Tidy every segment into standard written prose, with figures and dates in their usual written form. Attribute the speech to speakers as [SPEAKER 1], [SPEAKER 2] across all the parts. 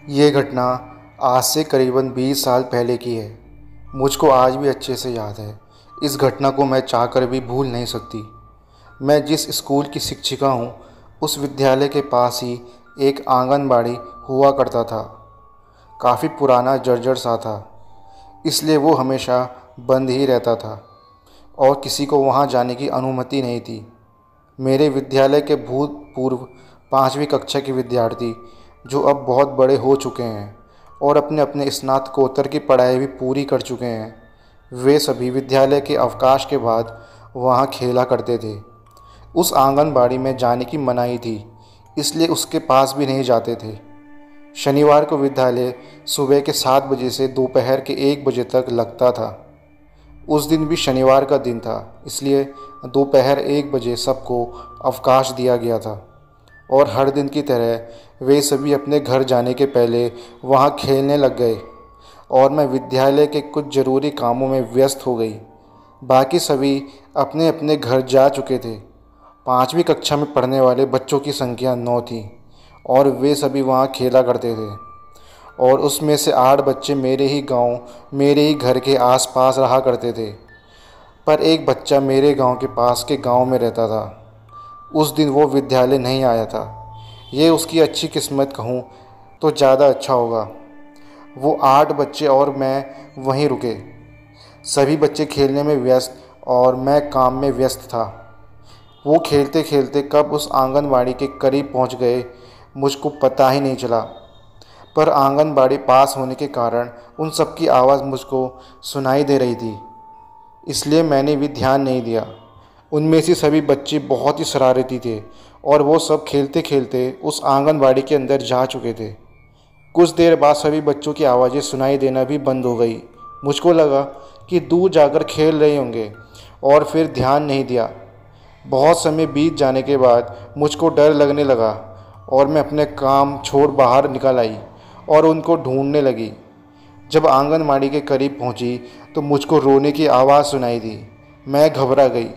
[SPEAKER 1] ये घटना आज से करीबन 20 साल पहले की है। मुझको आज भी अच्छे से याद है। इस घटना को मैं चाहकर भी भूल नहीं सकती। मैं जिस स्कूल की शिक्षिका हूँ, उस विद्यालय के पास ही एक आंगनबाड़ी हुआ करता था। काफ़ी पुराना जर्जर सा था, इसलिए वो हमेशा बंद ही रहता था और किसी को वहाँ जाने की अनुमति नहीं थी। मेरे विद्यालय के भूतपूर्व 5वीं कक्षा के विद्यार्थी, जो अब बहुत बड़े हो चुके हैं और अपने अपने स्नातकोत्तर की पढ़ाई भी पूरी कर चुके हैं, वे सभी विद्यालय के अवकाश के बाद वहाँ खेला करते थे। उस आंगनबाड़ी में जाने की मनाही थी, इसलिए उसके पास भी नहीं जाते थे। शनिवार को विद्यालय सुबह के 7 बजे से दोपहर के 1 बजे तक लगता था। उस दिन भी शनिवार का दिन था, इसलिए दोपहर 1 बजे सबको अवकाश दिया गया था और हर दिन की तरह वे सभी अपने घर जाने के पहले वहाँ खेलने लग गए और मैं विद्यालय के कुछ ज़रूरी कामों में व्यस्त हो गई। बाकी सभी अपने अपने घर जा चुके थे। 5वीं कक्षा में पढ़ने वाले बच्चों की संख्या 9 थी और वे सभी वहाँ खेला करते थे और उसमें से 8 बच्चे मेरे ही गांव, मेरे ही घर के आसपास रहा करते थे। पर एक बच्चा मेरे गांव के पास के गांव में रहता था। उस दिन वो विद्यालय नहीं आया था। ये उसकी अच्छी किस्मत कहूँ तो ज़्यादा अच्छा होगा। वो 8 बच्चे और मैं वहीं रुके। सभी बच्चे खेलने में व्यस्त और मैं काम में व्यस्त था। वो खेलते खेलते कब उस आंगनबाड़ी के करीब पहुंच गए, मुझको पता ही नहीं चला। पर आंगनबाड़ी पास होने के कारण उन सब की आवाज़ मुझको सुनाई दे रही थी, इसलिए मैंने भी ध्यान नहीं दिया। उनमें से सभी बच्चे बहुत ही शरारती थे और वो सब खेलते खेलते उस आंगनबाड़ी के अंदर जा चुके थे। कुछ देर बाद सभी बच्चों की आवाज़ें सुनाई देना भी बंद हो गई। मुझको लगा कि दूर जाकर खेल रहे होंगे और फिर ध्यान नहीं दिया। बहुत समय बीत जाने के बाद मुझको डर लगने लगा और मैं अपने काम छोड़ बाहर निकल आई और उनको ढूंढने लगी। जब आंगनबाड़ी के करीब पहुंची तो मुझको रोने की आवाज़ सुनाई दी। मैं घबरा गई।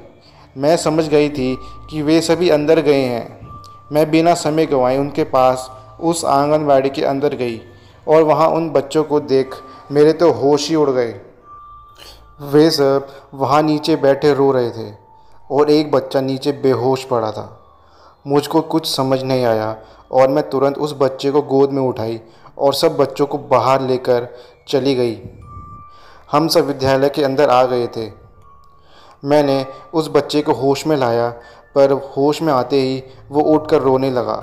[SPEAKER 1] मैं समझ गई थी कि वे सभी अंदर गए हैं। मैं बिना समय गंवाए उनके पास उस आंगनबाड़ी के अंदर गई और वहाँ उन बच्चों को देख मेरे तो होश ही उड़ गए। वे सब वहाँ नीचे बैठे रो रहे थे और एक बच्चा नीचे बेहोश पड़ा था। मुझको कुछ समझ नहीं आया और मैं तुरंत उस बच्चे को गोद में उठाई और सब बच्चों को बाहर लेकर चली गई। हम सब विद्यालय के अंदर आ गए थे। मैंने उस बच्चे को होश में लाया, पर होश में आते ही वो उठकर रोने लगा।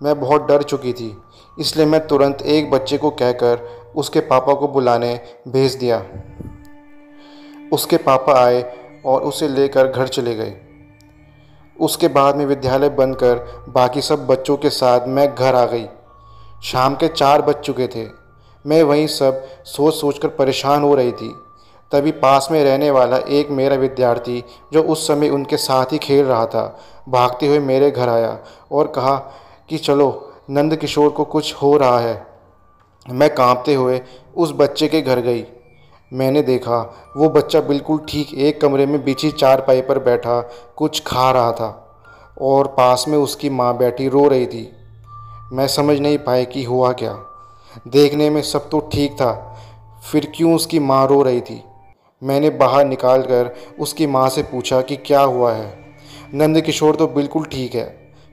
[SPEAKER 1] मैं बहुत डर चुकी थी, इसलिए मैं तुरंत एक बच्चे को कहकर उसके पापा को बुलाने भेज दिया। उसके पापा आए और उसे लेकर घर चले गए। उसके बाद में विद्यालय बंद कर बाकी सब बच्चों के साथ मैं घर आ गई। शाम के 4 बज चुके थे। मैं वहीं सब सोच सोचकर परेशान हो रही थी। तभी पास में रहने वाला एक मेरा विद्यार्थी, जो उस समय उनके साथ ही खेल रहा था, भागते हुए मेरे घर आया और कहा कि चलो, नंद किशोर को कुछ हो रहा है। मैं कांपते हुए उस बच्चे के घर गई। मैंने देखा वो बच्चा बिल्कुल ठीक एक कमरे में बिछी चारपाई पर बैठा कुछ खा रहा था और पास में उसकी माँ बैठी रो रही थी। मैं समझ नहीं पाई कि हुआ क्या। देखने में सब तो ठीक था, फिर क्यों उसकी माँ रो रही थी। मैंने बाहर निकाल कर उसकी माँ से पूछा कि क्या हुआ है। नंद किशोर तो बिल्कुल ठीक है,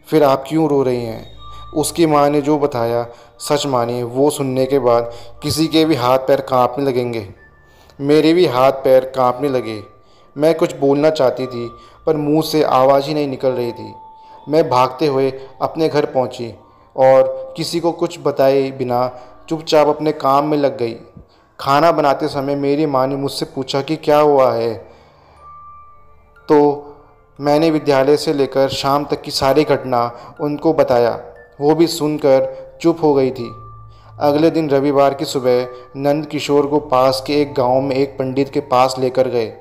[SPEAKER 1] फिर आप क्यों रो रही हैं। उसकी माँ ने जो बताया सच मानिए, वो सुनने के बाद किसी के भी हाथ पैर कांपने लगेंगे। मेरे भी हाथ पैर कांपने लगे। मैं कुछ बोलना चाहती थी, पर मुंह से आवाज़ ही नहीं निकल रही थी। मैं भागते हुए अपने घर पहुंची और किसी को कुछ बताए बिना चुपचाप अपने काम में लग गई। खाना बनाते समय मेरी माँ ने मुझसे पूछा कि क्या हुआ है, तो मैंने विद्यालय से लेकर शाम तक की सारी घटना उनको बताया। वो भी सुनकर चुप हो गई थी। अगले दिन रविवार की सुबह नंद किशोर को पास के एक गांव में एक पंडित के पास लेकर गए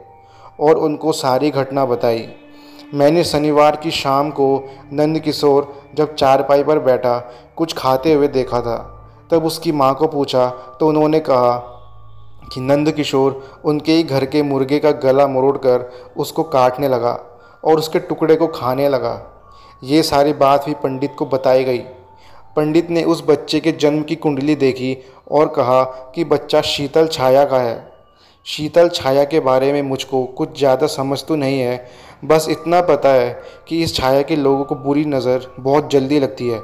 [SPEAKER 1] और उनको सारी घटना बताई। मैंने शनिवार की शाम को नंद किशोर जब चारपाई पर बैठा कुछ खाते हुए देखा था। तब उसकी माँ को पूछा तो उन्होंने कहा कि नंद किशोर उनके ही घर के मुर्गे का गला मरोड़कर उसको काटने लगा और उसके टुकड़े को खाने लगा। ये सारी बात भी पंडित को बताई गई। पंडित ने उस बच्चे के जन्म की कुंडली देखी और कहा कि बच्चा शीतल छाया का है। शीतल छाया के बारे में मुझको कुछ ज़्यादा समझ तो नहीं है, बस इतना पता है कि इस छाया के लोगों को बुरी नज़र बहुत जल्दी लगती है।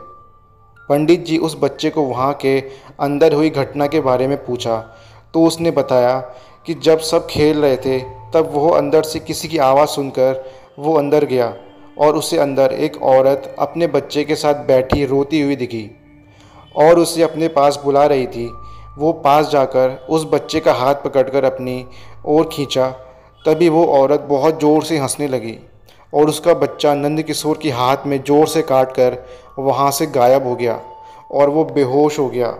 [SPEAKER 1] पंडित जी उस बच्चे को वहाँ के अंदर हुई घटना के बारे में पूछा तो उसने बताया कि जब सब खेल रहे थे तब वो अंदर से किसी की आवाज़ सुनकर वो अंदर गया और उसे अंदर एक औरत अपने बच्चे के साथ बैठी रोती हुई दिखी और उसे अपने पास बुला रही थी। वो पास जाकर उस बच्चे का हाथ पकड़कर अपनी ओर खींचा, तभी वो औरत बहुत ज़ोर से हंसने लगी और उसका बच्चा नंदकिशोर के हाथ में ज़ोर से काटकर वहाँ से गायब हो गया और वो बेहोश हो गया।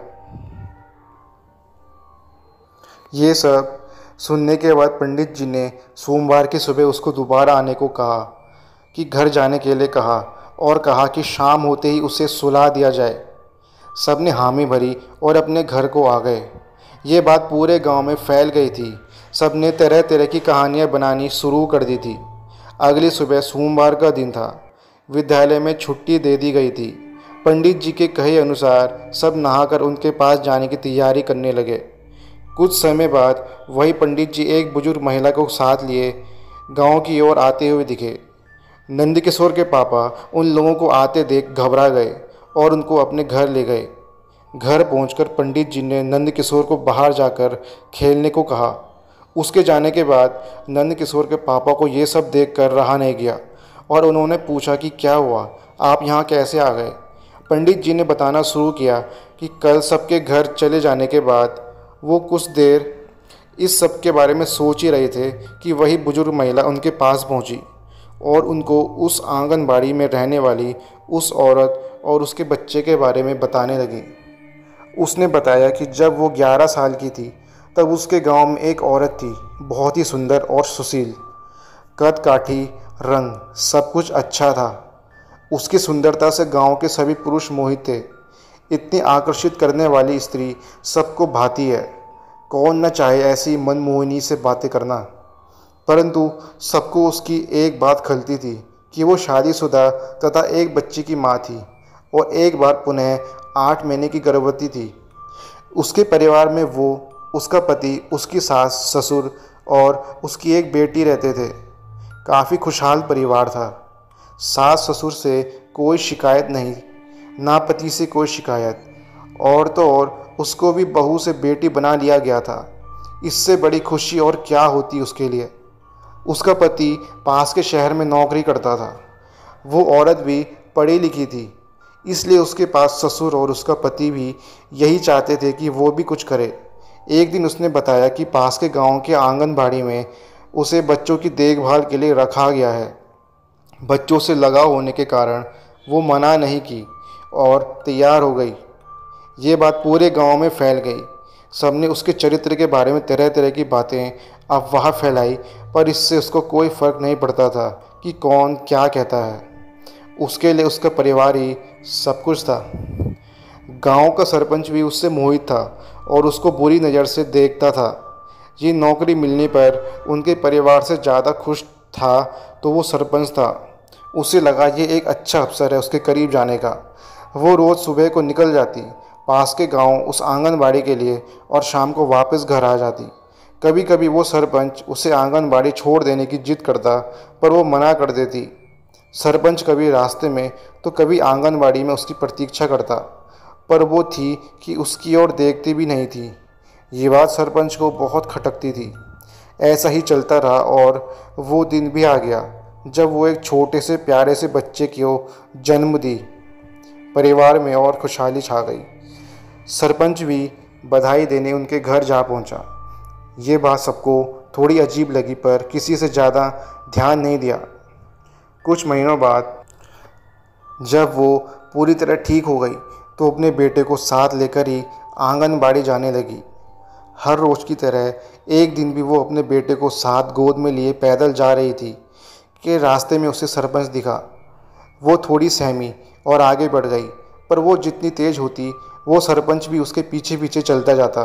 [SPEAKER 1] ये सब सुनने के बाद पंडित जी ने सोमवार की सुबह उसको दोबारा आने को कहा कि घर जाने के लिए कहा और कहा कि शाम होते ही उसे सुला दिया जाए। सब ने हामी भरी और अपने घर को आ गए। ये बात पूरे गांव में फैल गई थी। सब ने तरह तरह की कहानियां बनानी शुरू कर दी थी। अगली सुबह सोमवार का दिन था। विद्यालय में छुट्टी दे दी गई थी। पंडित जी के कहे अनुसार सब नहाकर उनके पास जाने की तैयारी करने लगे। कुछ समय बाद वही पंडित जी एक बुजुर्ग महिला को साथ लिए गांव की ओर आते हुए दिखे। नंदकिशोर के पापा उन लोगों को आते देख घबरा गए और उनको अपने घर ले गए। घर पहुंचकर पंडित जी ने नंदकिशोर को बाहर जाकर खेलने को कहा। उसके जाने के बाद नंदकिशोर के पापा को ये सब देखकर रहा नहीं गया और उन्होंने पूछा कि क्या हुआ, आप यहाँ कैसे आ गए। पंडित जी ने बताना शुरू किया कि कल सबके घर चले जाने के बाद वो कुछ देर इस सब के बारे में सोच ही रहे थे कि वही बुजुर्ग महिला उनके पास पहुंची और उनको उस आंगनबाड़ी में रहने वाली उस औरत और उसके बच्चे के बारे में बताने लगी। उसने बताया कि जब वो 11 साल की थी तब उसके गांव में एक औरत थी, बहुत ही सुंदर और सुशील, कद काठी, रंग सब कुछ अच्छा था। उसकी सुंदरता से गांव के सभी पुरुष मोहित थे। इतनी आकर्षित करने वाली स्त्री सबको भाती है। कौन न चाहे ऐसी मनमोहिनी से बातें करना। परंतु सबको उसकी एक बात खलती थी कि वो शादीशुदा तथा एक बच्ची की माँ थी और एक बार पुनः 8 महीने की गर्भवती थी। उसके परिवार में वो, उसका पति, उसकी सास, ससुर और उसकी एक बेटी रहते थे। काफ़ी खुशहाल परिवार था। सास ससुर से कोई शिकायत नहीं, ना पति से कोई शिकायत, और तो और उसको भी बहू से बेटी बना लिया गया था। इससे बड़ी खुशी और क्या होती उसके लिए। उसका पति पास के शहर में नौकरी करता था। वो औरत भी पढ़ी लिखी थी, इसलिए उसके पास ससुर और उसका पति भी यही चाहते थे कि वो भी कुछ करे। एक दिन उसने बताया कि पास के गांव के आंगनबाड़ी में उसे बच्चों की देखभाल के लिए रखा गया है। बच्चों से लगाव होने के कारण वो मना नहीं की और तैयार हो गई। ये बात पूरे गांव में फैल गई। सबने उसके चरित्र के बारे में तरह तरह की बातें अफवाह फैलाई, पर इससे उसको कोई फ़र्क नहीं पड़ता था कि कौन क्या कहता है। उसके लिए उसका परिवार ही सब कुछ था। गांव का सरपंच भी उससे मोहित था और उसको बुरी नज़र से देखता था। ये नौकरी मिलने पर उनके परिवार से ज़्यादा खुश था तो वो सरपंच था। उसे लगा ये एक अच्छा अवसर है उसके करीब जाने का। वो रोज़ सुबह को निकल जाती पास के गांव उस आंगनबाड़ी के लिए और शाम को वापस घर आ जाती। कभी कभी वो सरपंच उसे आंगनबाड़ी छोड़ देने की जिद करता, पर वो मना कर देती। सरपंच कभी रास्ते में तो कभी आंगनबाड़ी में उसकी प्रतीक्षा करता, पर वो थी कि उसकी ओर देखती भी नहीं थी। ये बात सरपंच को बहुत खटकती थी। ऐसा ही चलता रहा और वो दिन भी आ गया जब वो एक छोटे से प्यारे से बच्चे को जन्म दी। परिवार में और खुशहाली छा गई। सरपंच भी बधाई देने उनके घर जा पहुंचा। ये बात सबको थोड़ी अजीब लगी, पर किसी से ज़्यादा ध्यान नहीं दिया। कुछ महीनों बाद जब वो पूरी तरह ठीक हो गई तो अपने बेटे को साथ लेकर ही आंगनबाड़ी जाने लगी। हर रोज़ की तरह एक दिन भी वो अपने बेटे को साथ गोद में लिए पैदल जा रही थी कि रास्ते में उसे सरपंच दिखा। वो थोड़ी सहमी और आगे बढ़ गई, पर वो जितनी तेज़ होती वो सरपंच भी उसके पीछे पीछे चलता जाता।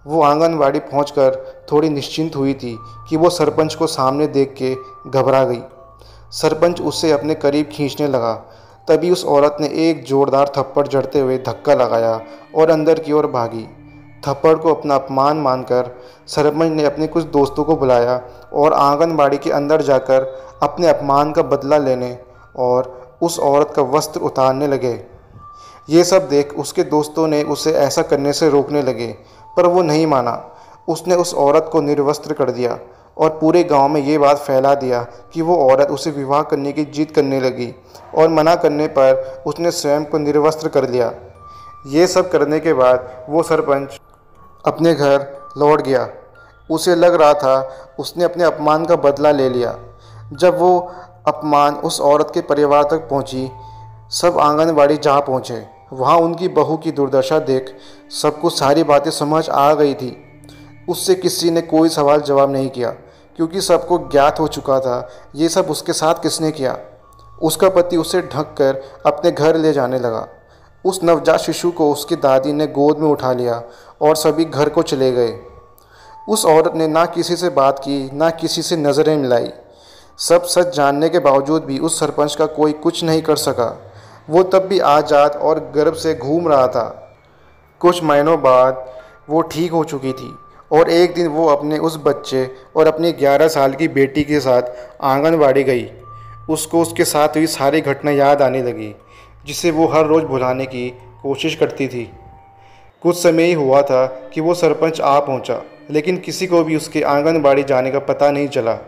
[SPEAKER 1] वो आंगनबाड़ी पहुंचकर थोड़ी निश्चिंत हुई थी कि वो सरपंच को सामने देख के घबरा गई। सरपंच उससे अपने करीब खींचने लगा, तभी उस औरत ने एक जोरदार थप्पड़ जड़ते हुए धक्का लगाया और अंदर की ओर भागी। थप्पड़ को अपना अपमान मानकर सरपंच ने अपने कुछ दोस्तों को बुलाया और आंगनबाड़ी के अंदर जाकर अपने अपमान का बदला लेने और उस औरत का वस्त्र उतारने लगे। ये सब देख उसके दोस्तों ने उसे ऐसा करने से रोकने लगे, पर वो नहीं माना। उसने उस औरत को निर्वस्त्र कर दिया और पूरे गांव में ये बात फैला दिया कि वो औरत उसे विवाह करने की जिद करने लगी और मना करने पर उसने स्वयं को निर्वस्त्र कर लिया। ये सब करने के बाद वो सरपंच अपने घर लौट गया। उसे लग रहा था उसने अपने अपमान का बदला ले लिया। जब वो अपमान उस औरत के परिवार तक पहुंची, सब आंगनबाड़ी जा पहुंचे। वहां उनकी बहू की दुर्दशा देख सबको सारी बातें समझ आ गई थी। उससे किसी ने कोई सवाल जवाब नहीं किया, क्योंकि सबको ज्ञात हो चुका था ये सब उसके साथ किसने किया। उसका पति उसे ढक कर अपने घर ले जाने लगा। उस नवजात शिशु को उसकी दादी ने गोद में उठा लिया और सभी घर को चले गए। उस औरत ने ना किसी से बात की, ना किसी से नज़रें मिलाई। सब सच जानने के बावजूद भी उस सरपंच का कोई कुछ नहीं कर सका। वो तब भी आज़ाद और गर्व से घूम रहा था। कुछ महीनों बाद वो ठीक हो चुकी थी और एक दिन वो अपने उस बच्चे और अपनी 11 साल की बेटी के साथ आंगनबाड़ी गई। उसको उसके साथ हुई सारी घटना याद आने लगी, जिसे वो हर रोज़ भुलाने की कोशिश करती थी। कुछ समय ही हुआ था कि वो सरपंच आ पहुंचा, लेकिन किसी को भी उसके आंगनबाड़ी जाने का पता नहीं चला।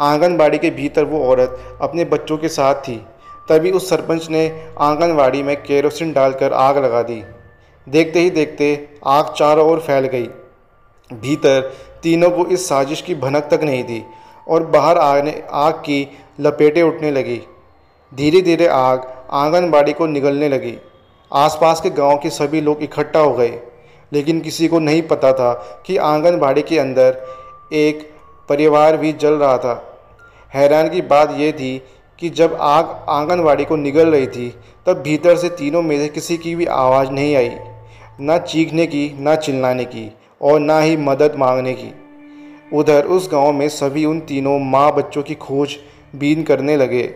[SPEAKER 1] आंगनबाड़ी के भीतर वो औरत अपने बच्चों के साथ थी। तभी उस सरपंच ने आंगनबाड़ी में केरोसिन डालकर आग लगा दी। देखते ही देखते आग चारों ओर फैल गई। भीतर तीनों को इस साजिश की भनक तक नहीं थी और बाहर आग की लपेटें उठने लगी। धीरे धीरे आग आंगनबाड़ी को निगलने लगी। आसपास के गांव के सभी लोग इकट्ठा हो गए, लेकिन किसी को नहीं पता था कि आंगनबाड़ी के अंदर एक परिवार भी जल रहा था। हैरान की बात यह थी कि जब आग आंगनबाड़ी को निगल रही थी, तब भीतर से तीनों में से किसी की भी आवाज़ नहीं आई, ना चीखने की, ना चिल्लाने की और ना ही मदद मांगने की। उधर उस गांव में सभी उन तीनों माँ बच्चों की खोजबीन करने लगे।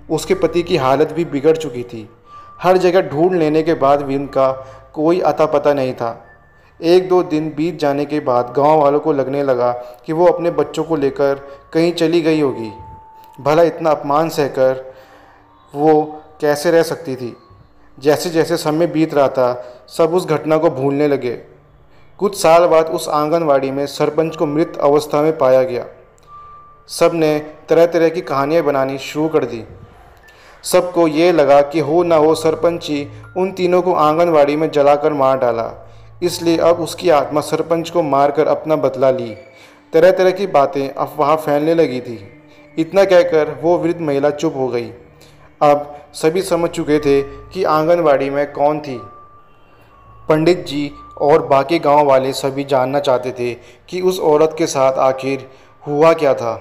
[SPEAKER 1] उसके पति की हालत भी बिगड़ चुकी थी। हर जगह ढूंढ लेने के बाद भी उनका कोई अता पता नहीं था। एक दो दिन बीत जाने के बाद गांव वालों को लगने लगा कि वो अपने बच्चों को लेकर कहीं चली गई होगी। भला इतना अपमान सहकर वो कैसे रह सकती थी। जैसे जैसे समय बीत रहा था, सब उस घटना को भूलने लगे। कुछ साल बाद उस आंगनवाड़ी में सरपंच को मृत अवस्था में पाया गया। सब ने तरह तरह की कहानियाँ बनानी शुरू कर दी। सबको ये लगा कि हो ना हो सरपंच ही उन तीनों को आंगनवाड़ी में जलाकर मार डाला, इसलिए अब उसकी आत्मा सरपंच को मारकर अपना बदला ली। तरह तरह की बातें अफवाह फैलने लगी थी। इतना कहकर वो वृद्ध महिला चुप हो गई। अब सभी समझ चुके थे कि आंगनवाड़ी में कौन थी। पंडित जी और बाकी गांव वाले सभी जानना चाहते थे कि उस औरत के साथ आखिर हुआ क्या था।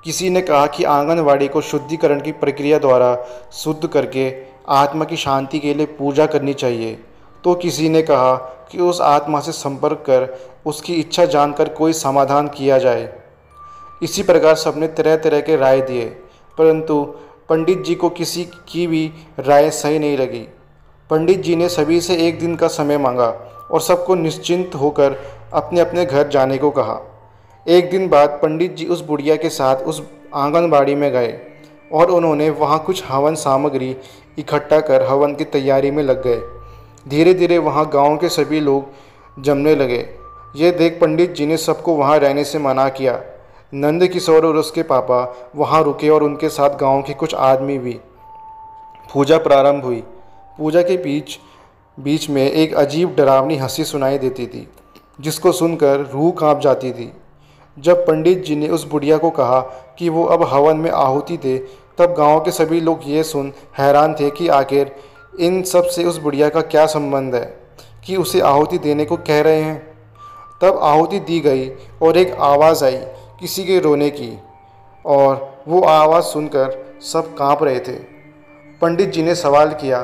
[SPEAKER 1] किसी ने कहा कि आंगनवाड़ी को शुद्धिकरण की प्रक्रिया द्वारा शुद्ध करके आत्मा की शांति के लिए पूजा करनी चाहिए, तो किसी ने कहा कि उस आत्मा से संपर्क कर उसकी इच्छा जानकर कोई समाधान किया जाए। इसी प्रकार सबने तरह तरह के राय दिए, परंतु पंडित जी को किसी की भी राय सही नहीं लगी। पंडित जी ने सभी से एक दिन का समय मांगा और सबको निश्चिंत होकर अपने अपने घर जाने को कहा। एक दिन बाद पंडित जी उस बुढ़िया के साथ उस आंगनबाड़ी में गए और उन्होंने वहाँ कुछ हवन सामग्री इकट्ठा कर हवन की तैयारी में लग गए। धीरे धीरे वहाँ गांव के सभी लोग जमने लगे। ये देख पंडित जी ने सबको वहाँ रहने से मना किया। नंद किशोर और उसके पापा वहाँ रुके और उनके साथ गांव के कुछ आदमी भी। पूजा प्रारंभ हुई। पूजा के बीच में एक अजीब डरावनी हंसी सुनाई देती थी, जिसको सुनकर रूह कांप जाती थी। जब पंडित जी ने उस बुढ़िया को कहा कि वो अब हवन में आहुति दे, तब गांव के सभी लोग ये सुन हैरान थे कि आखिर इन सब से उस बुढ़िया का क्या संबंध है कि उसे आहुति देने को कह रहे हैं। तब आहुति दी गई और एक आवाज़ आई किसी के रोने की, और वो आवाज़ सुनकर सब कांप रहे थे। पंडित जी ने सवाल किया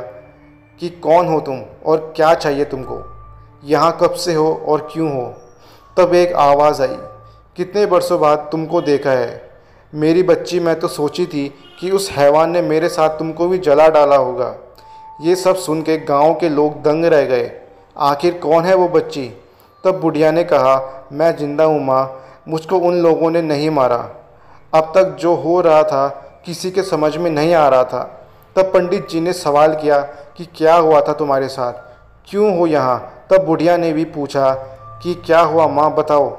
[SPEAKER 1] कि कौन हो तुम और क्या चाहिए तुमको, यहाँ कब से हो और क्यों हो। तब एक आवाज़ आई, कितने वर्षों बाद तुमको देखा है। मेरी बच्ची, मैं तो सोची थी कि उस हैवान ने मेरे साथ तुमको भी जला डाला होगा। ये सब सुन के गाँव के लोग दंग रह गए। आखिर कौन है वो बच्ची? तब बुढ़िया ने कहा, मैं जिंदा हूँ माँ, मुझको उन लोगों ने नहीं मारा। अब तक जो हो रहा था किसी के समझ में नहीं आ रहा था। तब पंडित जी ने सवाल किया कि क्या हुआ था तुम्हारे साथ, क्यों हो यहाँ? तब बुढ़िया ने भी पूछा कि क्या हुआ माँ, बताओ।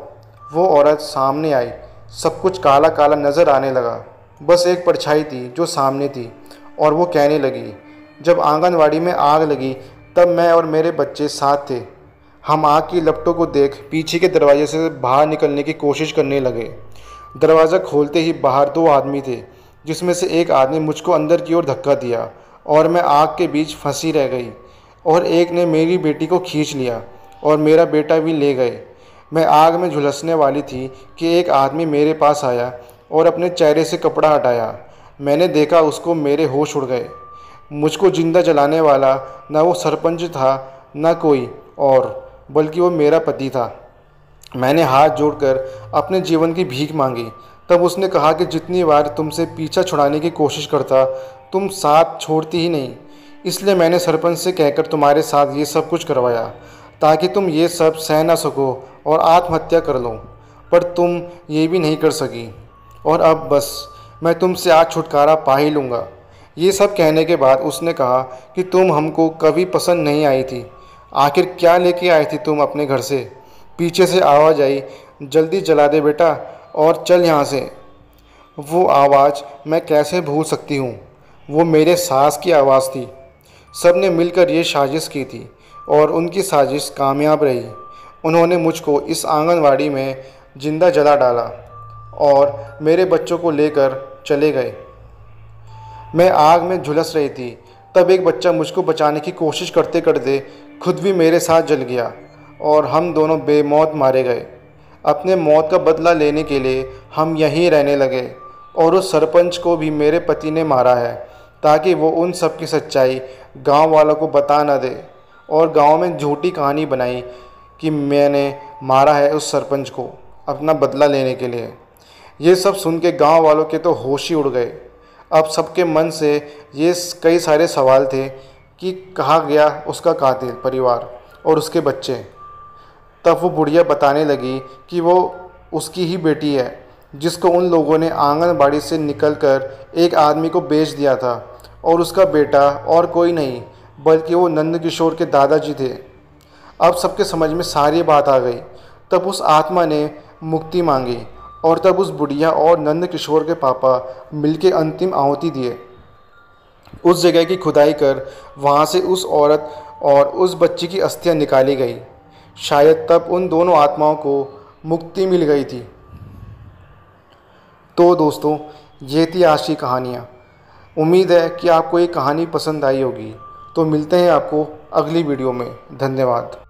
[SPEAKER 1] वो औरत सामने आई। सब कुछ काला काला नज़र आने लगा। बस एक परछाई थी जो सामने थी, और वो कहने लगी, जब आंगनवाड़ी में आग लगी तब मैं और मेरे बच्चे साथ थे। हम आग की लपटों को देख पीछे के दरवाजे से बाहर निकलने की कोशिश करने लगे। दरवाज़ा खोलते ही बाहर 2 आदमी थे, जिसमें से एक आदमी मुझको अंदर की ओर धक्का दिया और मैं आग के बीच फंसी रह गई, और एक ने मेरी बेटी को खींच लिया और मेरा बेटा भी ले गए। मैं आग में झुलसने वाली थी कि एक आदमी मेरे पास आया और अपने चेहरे से कपड़ा हटाया। मैंने देखा उसको मेरे होश उड़ गए। मुझको जिंदा जलाने वाला न वो सरपंच था न कोई और, बल्कि वो मेरा पति था। मैंने हाथ जोड़कर अपने जीवन की भीख मांगी। तब उसने कहा कि जितनी बार तुमसे पीछा छुड़ाने की कोशिश करता तुम साथ छोड़ती ही नहीं, इसलिए मैंने सरपंच से कहकर तुम्हारे साथ ये सब कुछ करवाया ताकि तुम ये सब सह ना सको और आत्महत्या कर लो, पर तुम ये भी नहीं कर सकी, और अब बस मैं तुमसे आज छुटकारा पा ही लूँगा। ये सब कहने के बाद उसने कहा कि तुम हमको कभी पसंद नहीं आई थी, आखिर क्या लेके आई थी तुम अपने घर से? पीछे से आवाज़ आई, जल्दी जला दे बेटा और चल यहाँ से। वो आवाज़ मैं कैसे भूल सकती हूँ, वो मेरे सास की आवाज़ थी। सब ने मिलकर ये साजिश की थी और उनकी साजिश कामयाब रही। उन्होंने मुझको इस आंगनवाड़ी में जिंदा जला डाला और मेरे बच्चों को लेकर चले गए। मैं आग में झुलस रही थी, तब एक बच्चा मुझको बचाने की कोशिश करते करते खुद भी मेरे साथ जल गया और हम दोनों बेमौत मारे गए। अपने मौत का बदला लेने के लिए हम यहीं रहने लगे, और उस सरपंच को भी मेरे पति ने मारा है ताकि वो उन सब की सच्चाई गांव वालों को बता न दे, और गांव में झूठी कहानी बनाई कि मैंने मारा है उस सरपंच को अपना बदला लेने के लिए। ये सब सुन के गाँव वालों के तो होश ही उड़ गए। अब सबके मन से ये कई सारे सवाल थे कि कहाँ गया उसका कातिल परिवार और उसके बच्चे। तब वो बुढ़िया बताने लगी कि वो उसकी ही बेटी है, जिसको उन लोगों ने आंगनबाड़ी से निकलकर एक आदमी को बेच दिया था, और उसका बेटा और कोई नहीं बल्कि वो नंदकिशोर के दादाजी थे। अब सबके समझ में सारी बात आ गई। तब उस आत्मा ने मुक्ति मांगी, और तब उस बुढ़िया और नंदकिशोर के पापा मिलके अंतिम आहुति दिए। उस जगह की खुदाई कर वहाँ से उस औरत और उस बच्ची की अस्थियाँ निकाली गई। शायद तब उन दोनों आत्माओं को मुक्ति मिल गई थी। तो दोस्तों, ये थी आज की कहानियाँ। उम्मीद है कि आपको ये कहानी पसंद आई होगी। तो मिलते हैं आपको अगली वीडियो में। धन्यवाद।